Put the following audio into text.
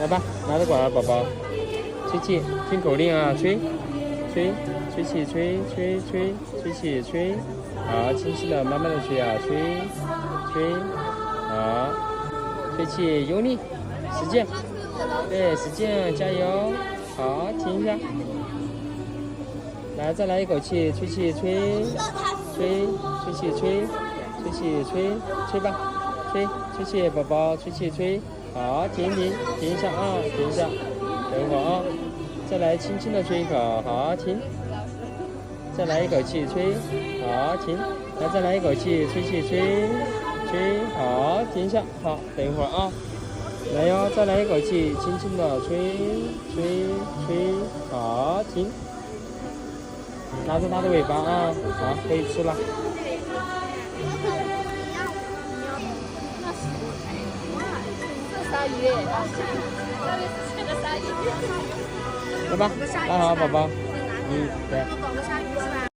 来吧，拿着管儿，宝宝，吹气，听口令啊，吹，吹，吹气，吹，吹，吹，吹气，吹，好，轻轻的，慢慢的吹啊，吹，吹，好，吹气，用力，使劲，对，使劲，加油，好，停一下，来，再来一口气，吹气，吹，吹，吹气，吹，吹气，吹，吹吧，吹，吹气，宝宝，吹气，吹。好，停一停，停一下啊，停一下，等会儿啊，再来轻轻的吹一口，好，停，再来一口气吹，好，停，来再来一口气，吹气吹，吹，好，停一下，好，等一会儿啊，来哟，再来一口气，轻轻的吹，吹，吹，好，停，拿着它的尾巴啊，好，可以吃了。鲨鱼，来吧，来好，宝宝，对。